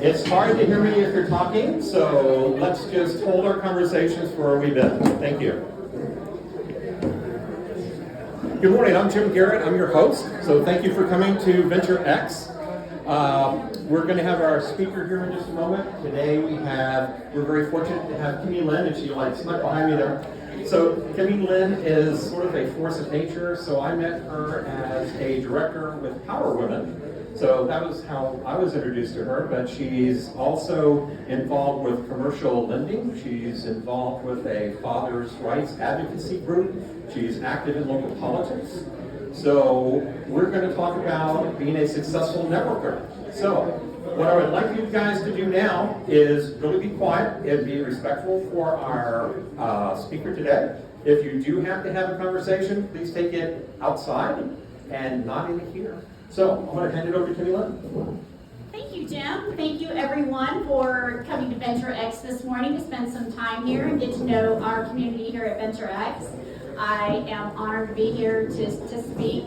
It's hard to hear me if you're talking, so let's just hold our conversations for a wee bit. Thank you. Good morning, I'm Jim Garrett. I'm your host, so thank you for coming to VentureX. We're going to have our speaker here in just a moment. Today we're very fortunate to have Kimi-Lyn, and she snuck behind me there. So Kimi-Lyn is sort of a force of nature, so I met her as a director with Power Women. So that was how I was introduced to her, but she's also involved with commercial lending. She's involved with a father's rights advocacy group. She's active in local politics. So we're going to talk about being a successful networker. So what I would like you guys to do now is really be quiet and be respectful for our speaker today. If you do have to have a conversation, please take it outside and not in here. So I'm going to hand it over to Kimi-Lyn. Thank you, Jim. Thank you, everyone, for coming to VentureX this morning to spend some time here and get to know our community here at VentureX. I am honored to be here to speak.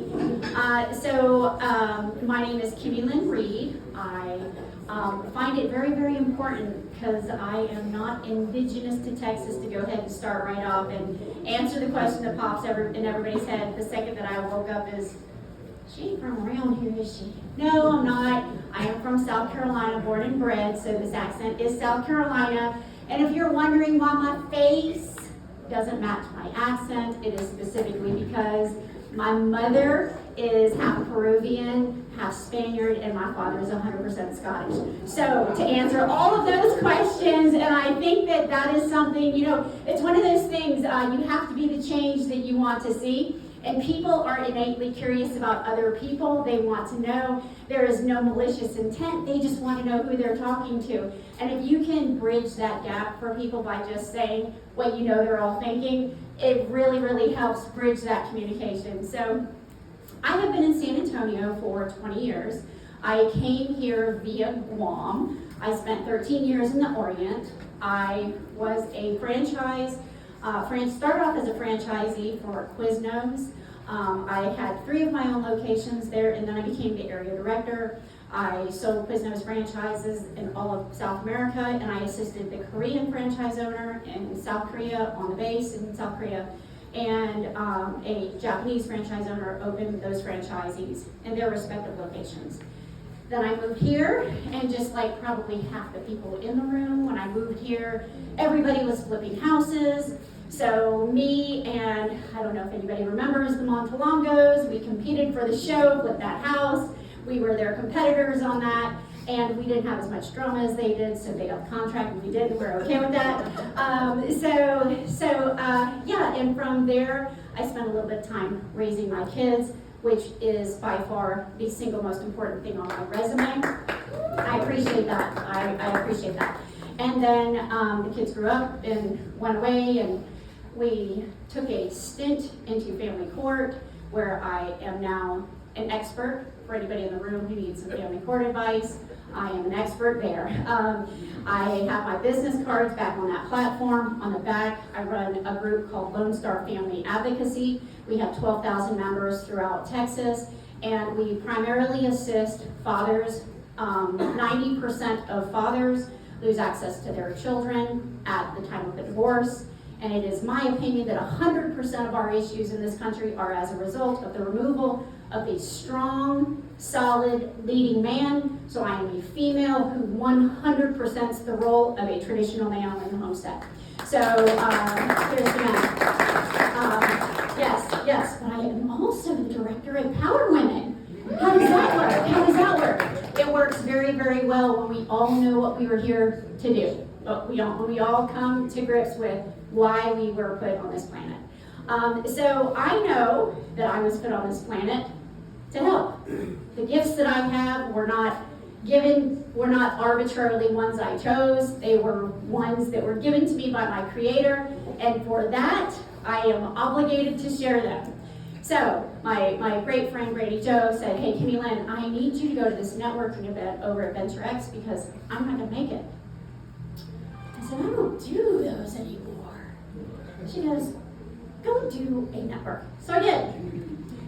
My name is Kimi-Lyn Reed. I find it very, very important because I am not indigenous to Texas to go ahead and start right off and answer the question that pops in everybody's head the second that I woke up is, she ain't from around here, is she? No, I'm not. I am from South Carolina, born and bred, so this accent is South Carolina. And if you're wondering why my face doesn't match my accent, it is specifically because my mother is half Peruvian, half Spaniard, and my father is 100% Scottish. So to answer all of those questions, and I think that is something, it's one of those things, you have to be the change that you want to see. And people are innately curious about other people. They want to know. There is no malicious intent. They just want to know who they're talking to. And if you can bridge that gap for people by just saying what you know they're all thinking, it really, really helps bridge that communication. So I have been in San Antonio for 20 years. I came here via Guam. I spent 13 years in the Orient. I was a started off as a franchisee for Quiznos. I had 3 of my own locations there, and then I became the area director. I sold Quiznos franchises in all of South America, and I assisted the Korean franchise owner in South Korea on the base in South Korea, and a Japanese franchise owner opened those franchisees in their respective locations. Then I moved here, and just like probably half the people in the room, when I moved here, everybody was flipping houses. So me and, I don't know if anybody remembers the Montalongos, we competed for the show, Flip That House. We were their competitors on that, and we didn't have as much drama as they did, so they got the contract, and we didn't, we're okay with that. And from there, I spent a little bit of time raising my kids, which is by far the single most important thing on my resume. I appreciate that, I appreciate that. And then the kids grew up and went away, and we took a stint into family court, where I am now an expert. For anybody in the room who needs some family court advice, I am an expert there. I have my business cards back on that platform. On the back, I run a group called Lone Star Family Advocacy. We have 12,000 members throughout Texas, and we primarily assist fathers. 90% of fathers lose access to their children at the time of the divorce. And it is my opinion that 100% of our issues in this country are as a result of the removal of a strong, solid, leading man. So I am a female who 100%'s the role of a traditional male in the homestead. So here's the man. Yes, but I am also the director at Power Women. How does that work? It works very, very well when we all know what we were here to do. But when we all come to grips with why we were put on this planet. So I know that I was put on this planet to help. The gifts that I have were not arbitrarily ones I chose. They were ones that were given to me by my Creator, and for that, I am obligated to share them. So my great friend Grady Joe said, hey, Kimi-Lyn, I need you to go to this networking event over at VentureX because I'm not going to make it. I said, I don't do those anymore. She goes, go do a network. So I did.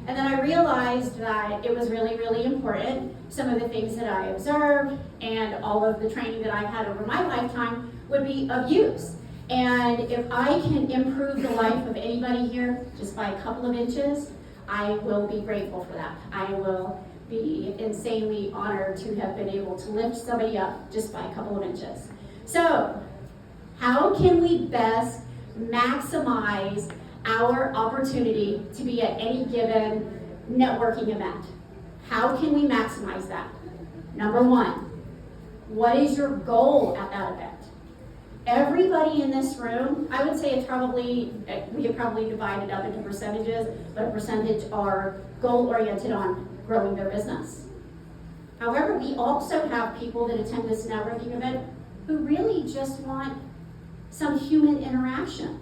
And then I realized that it was really, really important. some of the things that I observed, and all of the training that I've had over my lifetime would be of use. And if I can improve the life of anybody here just by a couple of inches, I will be grateful for that. I will be insanely honored to have been able to lift somebody up just by a couple of inches. So, how can we best maximize our opportunity to be at any given networking event? How can we maximize that? Number one, what is your goal at that event? Everybody in this room, I would say it's probably, we could probably divide it up into percentages, but a percentage are goal-oriented on growing their business. However, we also have people that attend this networking event who really just want some human interaction.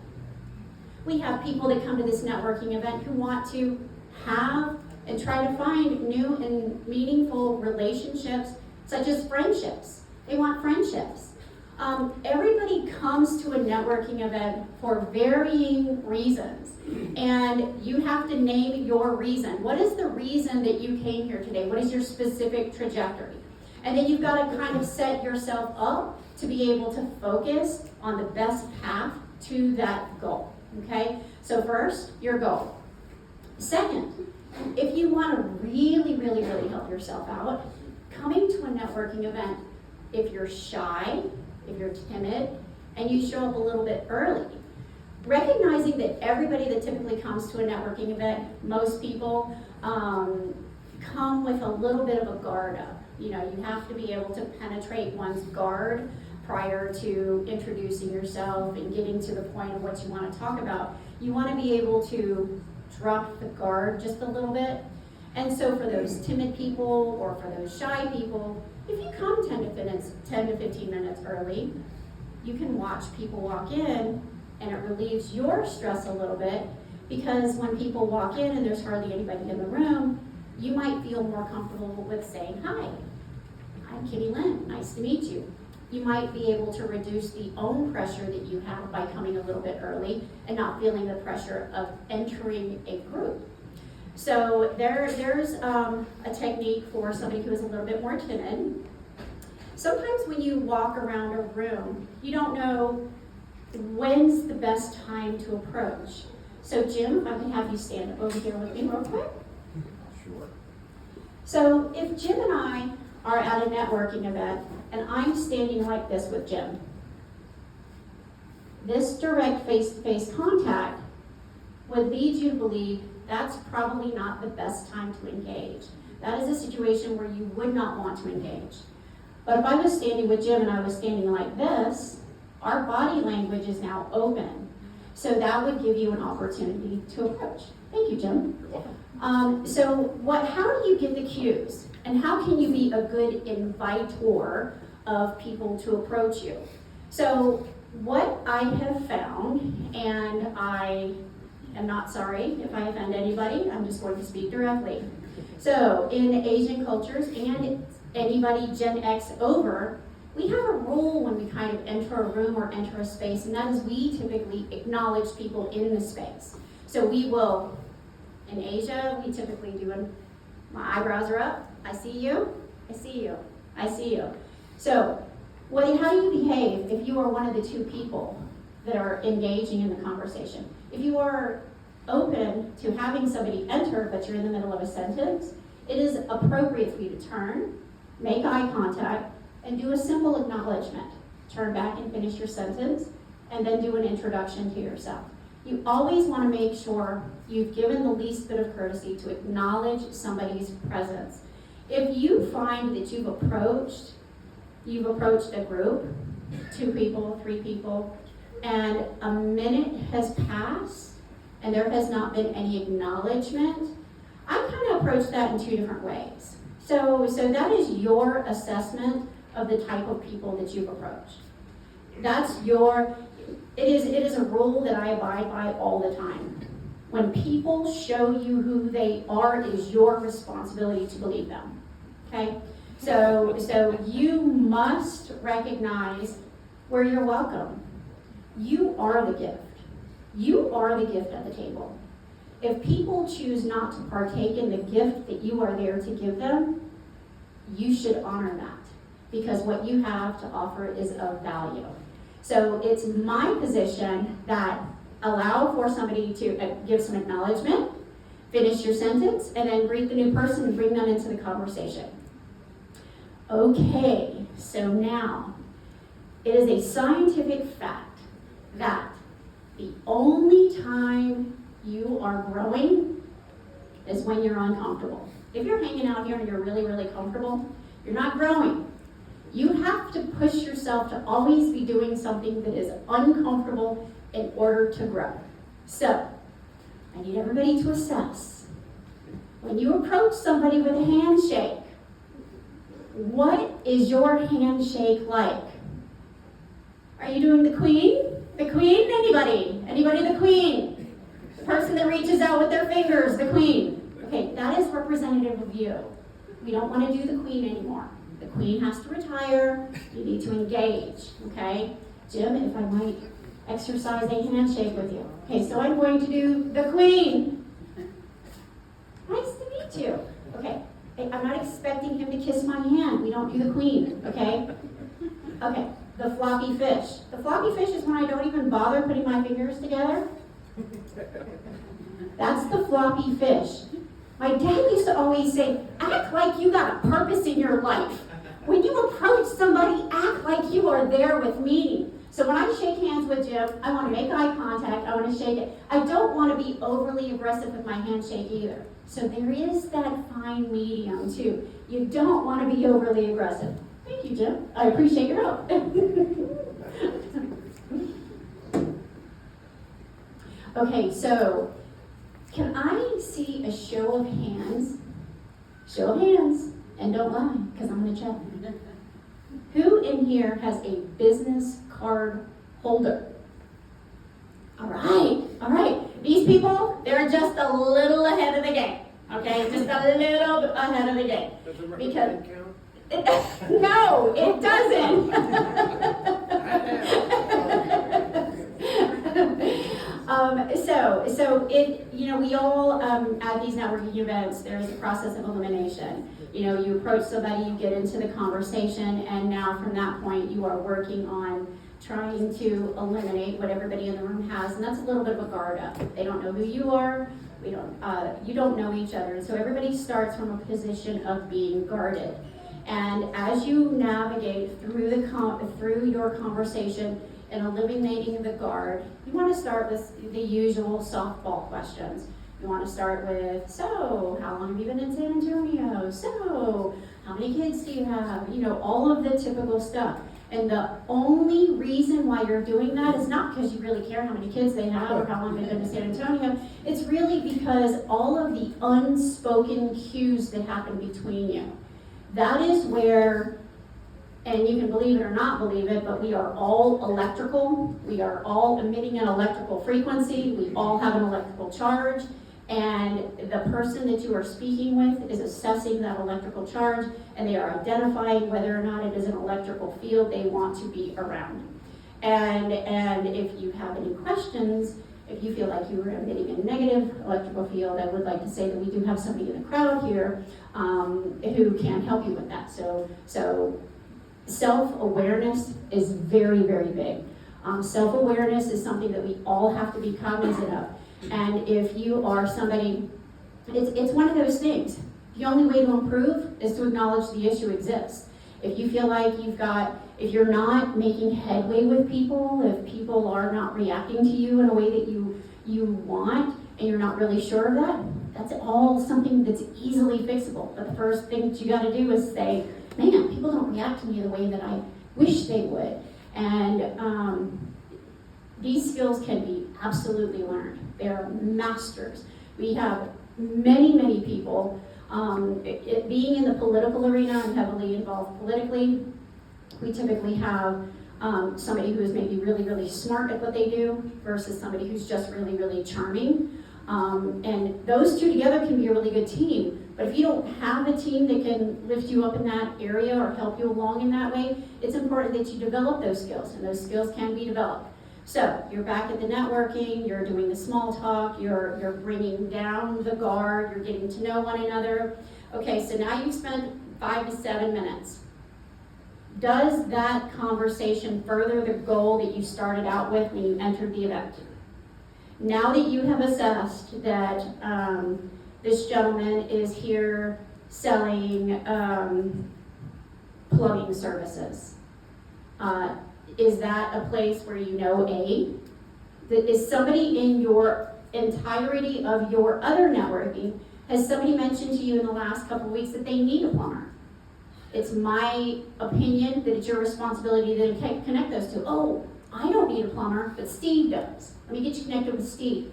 We have people that come to this networking event who want to have and try to find new and meaningful relationships, such as friendships. They want friendships. Everybody comes to a networking event for varying reasons, and you have to name your reason. What is the reason that you came here today? What is your specific trajectory? And then you've got to kind of set yourself up to be able to focus on the best path to that goal, okay? So first, your goal. Second, if you want to really, really, really help yourself out, coming to a networking event, if you're shy, if you're timid, and you show up a little bit early, recognizing that everybody that typically comes to a networking event, most people come with a little bit of a guard up. You know, you have to be able to penetrate one's guard prior to introducing yourself and getting to the point of what you want to talk about. You want to be able to drop the guard just a little bit. And so for those timid people or for those shy people, if you come 10 to 15 minutes early, you can watch people walk in, and it relieves your stress a little bit, because when people walk in and there's hardly anybody in the room, you might feel more comfortable with saying, "Hi, I'm Kimi-Lyn, nice to meet you." You might be able to reduce the own pressure that you have by coming a little bit early and not feeling the pressure of entering a group. So there's a technique for somebody who is a little bit more timid. Sometimes when you walk around a room, you don't know when's the best time to approach. So Jim, if I can have you stand over here with me real quick. Sure. So if Jim and I are at a networking event and I'm standing like this with Jim, this direct face-to-face contact would lead you to believe that's probably not the best time to engage. That is a situation where you would not want to engage. But if I was standing with Jim and I was standing like this, our body language is now open. So that would give you an opportunity to approach. Thank you, Jim. You're welcome. How do you get the cues? And how can you be a good inviter of people to approach you? So what I have found, and I am not sorry if I offend anybody, I'm just going to speak directly. So in Asian cultures and anybody Gen X over, we have a rule when we kind of enter a room or enter a space, and that is we typically acknowledge people in the space. So we will, in Asia, we typically do my eyebrows are up, I see you, I see you, I see you. So how do you behave if you are one of the two people that are engaging in the conversation? If you are open to having somebody enter, but you're in the middle of a sentence, it is appropriate for you to turn, make eye contact, and do a simple acknowledgement. Turn back and finish your sentence, and then do an introduction to yourself. You always want to make sure you've given the least bit of courtesy to acknowledge somebody's presence. If you find that you've approached a group, 2 people, 3 people, and a minute has passed, and there has not been any acknowledgement, I kind of approach that in 2 different ways. So that is your assessment of the type of people that you've approached. It is a rule that I abide by all the time. When people show you who they are, it is your responsibility to believe them. Okay? So you must recognize where you're welcome. You are the gift. You are the gift at the table. If people choose not to partake in the gift that you are there to give them, you should honor that, because what you have to offer is of value. So it's my position that allow for somebody to give some acknowledgement, finish your sentence, and then greet the new person and bring them into the conversation. Okay, so now, it is a scientific fact that the only time you are growing is when you're uncomfortable. If you're hanging out here and you're really, really comfortable, you're not growing. You have to push yourself to always be doing something that is uncomfortable in order to grow. So, I need everybody to assess. When you approach somebody with a handshake, what is your handshake like? Are you doing the queen? The queen? Anybody? Anybody the queen? The person that reaches out with their fingers, the queen. Okay, that is representative of you. We don't want to do the queen anymore. The queen has to retire. You need to engage, okay? Jim, if I might exercise a handshake with you. Okay, so I'm going to do the queen. Nice to meet you. Okay, I'm not expecting him to kiss my hand. We don't do the queen, okay? Okay, the floppy fish. The floppy fish is when I don't even bother putting my fingers together. That's the floppy fish. My dad used to always say, act like you got a purpose in your life. When you approach somebody, act like you are there with meaning. So when I shake hands with Jim, I want to make eye contact, I want to shake it. I don't want to be overly aggressive with my handshake either. So there is that fine medium too. You don't want to be overly aggressive. Thank you, Jim. I appreciate your help. Okay, so can I see a show of hands? Show of hands, and don't lie, because I'm going to check. Who in here has a business card holder? All right. These people, they're just a little ahead of the game. Okay, just a little ahead of the game. Does the Because count? no, it doesn't. So it, we all at these networking events, there is a process of elimination. You approach somebody, you get into the conversation, and now from that point, you are working on trying to eliminate what everybody in the room has, and that's a little bit of a guard up. They don't know who you are. You don't know each other, and so everybody starts from a position of being guarded. And as you navigate through your conversation and eliminating the guard, you want to start with the usual softball questions. You want to start with, so, how long have you been in San Antonio? So, how many kids do you have? All of the typical stuff. And the only reason why you're doing that is not because you really care how many kids they have or how long they've been in San Antonio. It's really because all of the unspoken cues that happen between you. That is where, and you can believe it or not believe it, but we are all electrical. We are all emitting an electrical frequency. We all have an electrical charge. And the person that you are speaking with is assessing that electrical charge, and they are identifying whether or not it is an electrical field they want to be around. And if you have any questions, if you feel like you are emitting a negative electrical field, I would like to say that we do have somebody in the crowd here who can help you with that. So self-awareness is very, very big. Self-awareness is something that we all have to be cognizant of. And if you are somebody, it's one of those things. The only way to improve is to acknowledge the issue exists. If you feel like if you're not making headway with people, if people are not reacting to you in a way that you want, and you're not really sure of that, that's all something that's easily fixable. But the first thing that you got to do is say, man, people don't react to me the way that I wish they would. And these skills can be absolutely learned. They are masters. We have many, many people. Being in the political arena and heavily involved politically, we typically have somebody who is maybe really, really smart at what they do versus somebody who's just really, really charming. And those two together can be a really good team. But if you don't have a team that can lift you up in that area or help you along in that way, it's important that you develop those skills, and those skills can be developed. So you're back at the networking, you're doing the small talk, you're bringing down the guard, you're getting to know one another. Okay, so now you've spent 5 to 7 minutes. Does that conversation further the goal that you started out with when you entered the event? Now that you have assessed that this gentleman is here selling plumbing services, is that a place where you know that is somebody in your entirety of your other networking, has somebody mentioned to you in the last couple of weeks that they need a plumber? It's my opinion that it's your responsibility to connect those two. Oh, I don't need a plumber, but Steve does. Let me get you connected with Steve.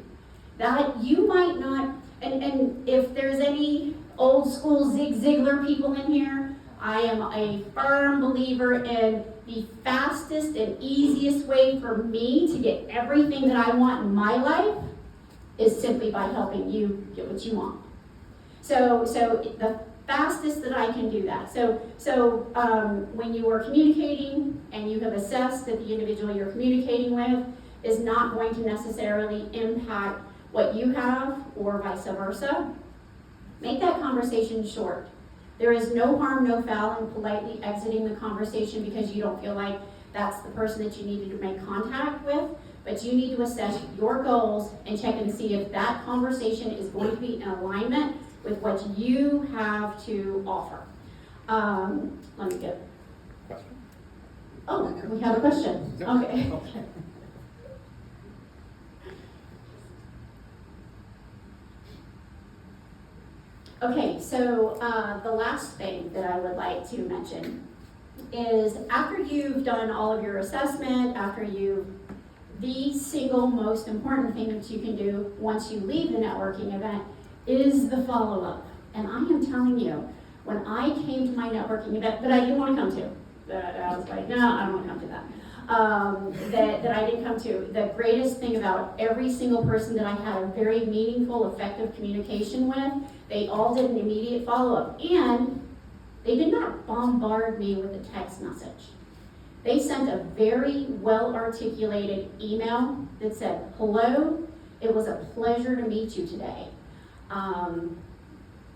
That you might not, and if there's any old school Zig Ziglar people in here, I am a firm believer in the fastest and easiest way for me to get everything that I want in my life is simply by helping you get what you want. So the fastest that I can do that. So when you are communicating and you have assessed that the individual you're communicating with is not going to necessarily impact what you have or vice versa, make that conversation short. There is no harm, no foul in politely exiting the conversation because you don't feel like that's the person that you needed to make contact with, but you need to assess your goals and check and see if that conversation is going to be in alignment with what you have to offer. Let me get. Question. Oh, we have a question. Okay. Okay, so the last thing that I would like to mention is after you've done all of your assessment, the single most important thing that you can do once you leave the networking event is the follow-up. And I am telling you, when I came to my networking event that I didn't want to come to, that I was like, no, I don't want to come to that, that I didn't come to, the greatest thing about every single person that I had a very meaningful, effective communication with, they all did an immediate follow-up. And they did not bombard me with a text message. They sent a very well-articulated email that said, hello, it was a pleasure to meet you today.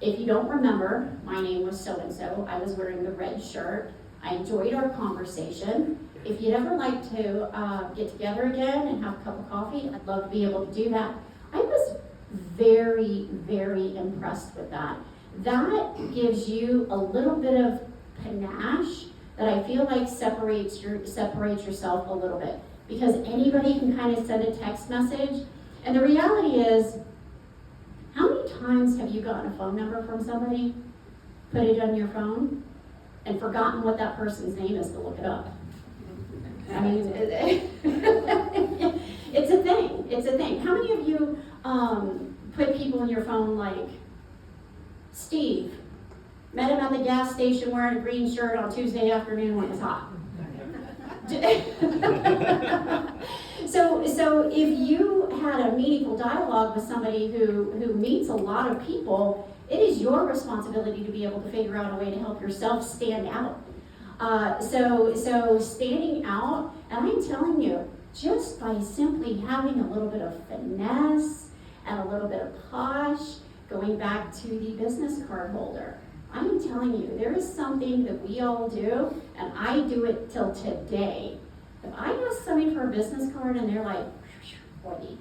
If you don't remember, my name was so-and-so. I was wearing the red shirt. I enjoyed our conversation. If you'd ever like to get together again and have a cup of coffee, I'd love to be able to do that. I was very, very impressed with that. That gives you a little bit of panache that I feel like separates yourself a little bit, because anybody can kind of send a text message, and the reality is, how many times have you gotten a phone number from somebody, put it on your phone, and forgotten what that person's name is to look it up? I mean, it's a thing. It's a thing. How many of you put people in your phone like Steve? Met him at the gas station wearing a green shirt on Tuesday afternoon when it was hot. So if you had a meaningful dialogue with somebody who meets a lot of people, it is your responsibility to be able to figure out a way to help yourself stand out. So standing out, and I'm telling you, just by simply having a little bit of finesse and a little bit of posh, going back to the business card holder. I'm telling you, there is something that we all do, and I do it till today. If I ask somebody for a business card and they're like, buddy,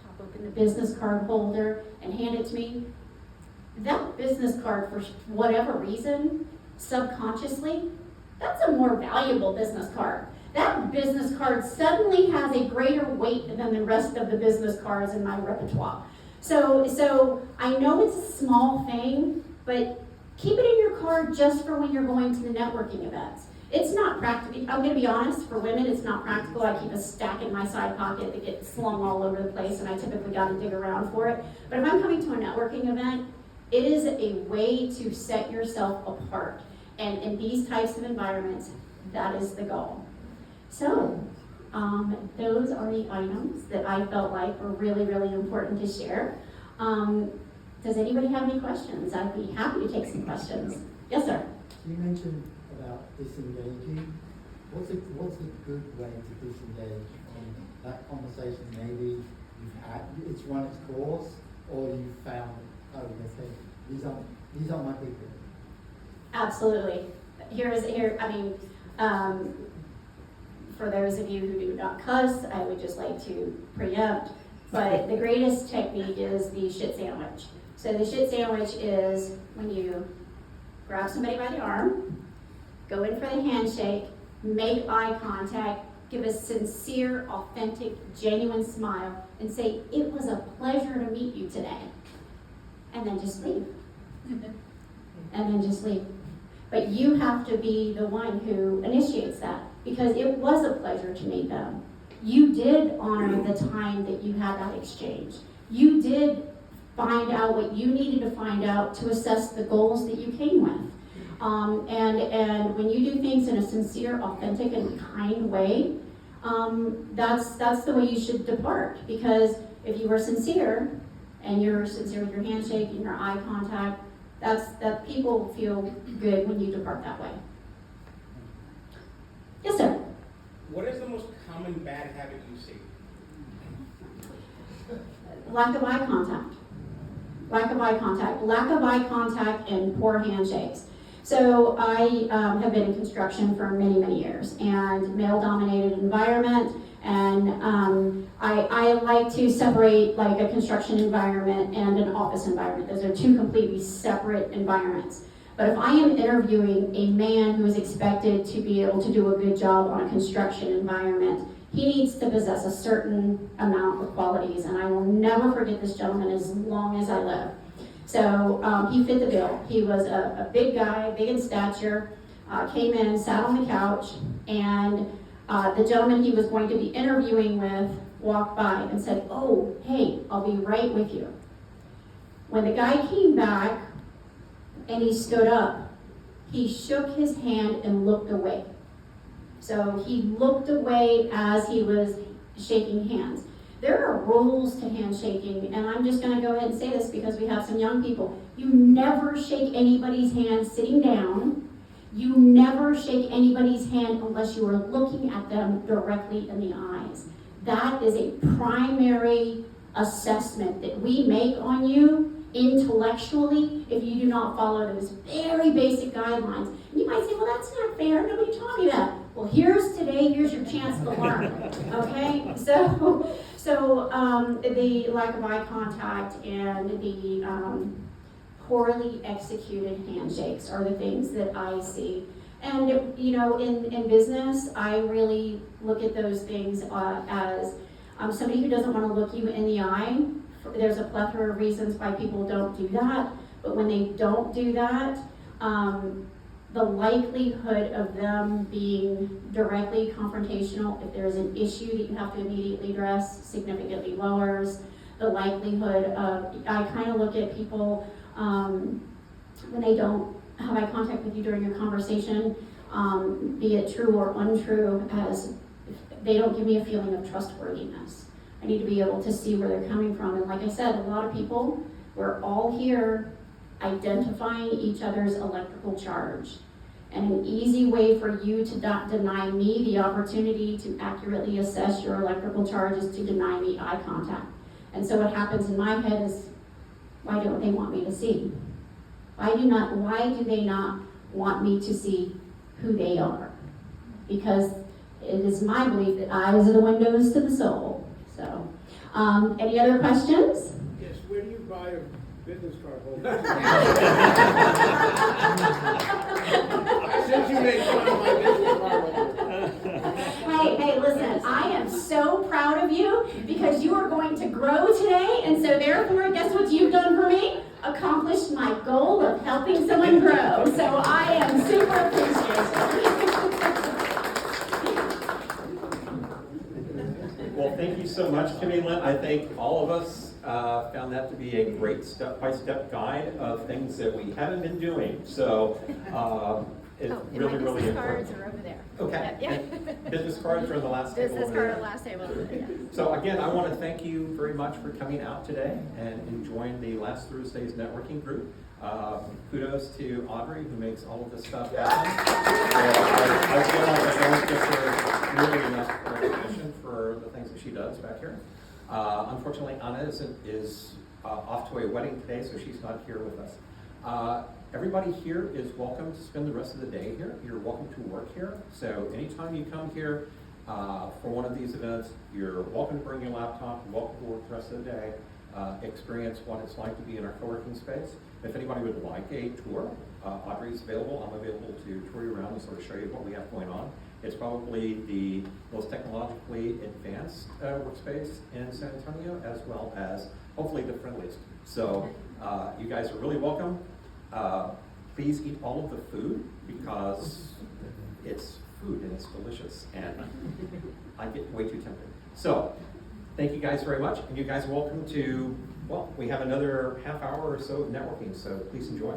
pop open the business card holder and hand it to me, that business card, for whatever reason, subconsciously, that's a more valuable business card. That business card suddenly has a greater weight than the rest of the business cards in my repertoire. So I know it's a small thing, but keep it in your card just for when you're going to the networking events. It's not practical. I'm going to be honest, for women, it's not practical. I keep a stack in my side pocket that gets slung all over the place, and I typically got to dig around for it. But if I'm coming to a networking event, it is a way to set yourself apart. And in these types of environments, that is the goal. So, those are the items that I felt like were really, really important to share. Does anybody have any questions? I'd be happy to take some questions. Yes, sir. You mentioned about disengaging. What's a good way to disengage from that conversation? Maybe it's run its course, or you found, oh, okay, these aren't my people. Absolutely. For those of you who do not cuss, I would just like to preempt, but the greatest technique is the shit sandwich. So the shit sandwich is when you grab somebody by the arm, go in for the handshake, make eye contact, give a sincere, authentic, genuine smile, and say, "It was a pleasure to meet you today." And then just leave. And then just leave. But you have to be the one who initiates that, because it was a pleasure to meet them. You did honor the time that you had that exchange. You did find out what you needed to find out to assess the goals that you came with. And when you do things in a sincere, authentic, and kind way, that's the way you should depart. Because if you were sincere, and you're sincere with your handshake and your eye contact, that people feel good when you depart that way. Yes, sir. What is the most common bad habit you see? Lack of eye contact. Lack of eye contact. Lack of eye contact and poor handshakes. So I have been in construction for many, many years, and male-dominated environment, and I like to separate like a construction environment and an office environment. Those are two completely separate environments. But if I am interviewing a man who is expected to be able to do a good job on a construction environment, he needs to possess a certain amount of qualities, and I will never forget this gentleman as long as I live. So he fit the bill. He was a big guy, big in stature, came in, sat on the couch, and the gentleman he was going to be interviewing with walked by and said, "Oh, hey, I'll be right with you." When the guy came back and he stood up, he shook his hand and looked away. So he looked away as he was shaking hands. There are rules to handshaking, and I'm just going to go ahead and say this because we have some young people. You never shake anybody's hand sitting down. You never shake anybody's hand unless you are looking at them directly in the eyes. That is a primary assessment that we make on you intellectually if you do not follow those very basic guidelines. And you might say, "Well, that's not fair. Nobody taught me that." Well, here's your chance to learn. Okay? So the lack of eye contact and the poorly executed handshakes are the things that I see. And in business, I really look at those things as somebody who doesn't want to look you in the eye. There's a plethora of reasons why people don't do that, but when they don't do that, the likelihood of them being directly confrontational, if there's an issue that you have to immediately address, significantly lowers. The likelihood of, I kind of look at people when they don't have eye contact with you during your conversation, be it true or untrue, as they don't give me a feeling of trustworthiness. I need to be able to see where they're coming from. And like I said, a lot of people, we're all here identifying each other's electrical charge. And an easy way for you to not deny me the opportunity to accurately assess your electrical charge is to deny me eye contact. And so what happens in my head is, why don't they want me to see? Why do they not want me to see who they are? Because it is my belief that eyes are the windows to the soul. So, any other questions? Yes, where do you buy a business card holder? Since you made fun of my business card holder. Hey, listen, I am so proud of you because you are going to grow today, and so therefore, guess what you've done for me? Accomplished my goal of helping someone grow. So I am super appreciative. Well, thank you so much, Kimi-Lyn. I think all of us found that to be a great step-by-step guide of things that we haven't been doing. So it's really important. Business cards are over there. Okay. Yeah. And business cards are on the last table. Business over card there. on the last table over there. So again, I want to thank you very much for coming out today and enjoying the last Thursday's networking group. Kudos to Audrey, who makes all of this stuff happen. I feel like I don't give her really enough recognition for the things that she does back here. Unfortunately, Anna is off to a wedding today, so she's not here with us. Everybody here is welcome to spend the rest of the day here. You're welcome to work here. So anytime you come here for one of these events, you're welcome to bring your laptop, you're welcome to work the rest of the day, experience what it's like to be in our co-working space. If anybody would like a tour, Audrey's available. I'm available to tour you around and sort of show you what we have going on. It's probably the most technologically advanced workspace in San Antonio, as well as hopefully the friendliest. So you guys are really welcome. Please eat all of the food because it's food and it's delicious, and I get way too tempted. So thank you guys very much, and you guys are welcome to, well, we have another half hour or so of networking, so please enjoy.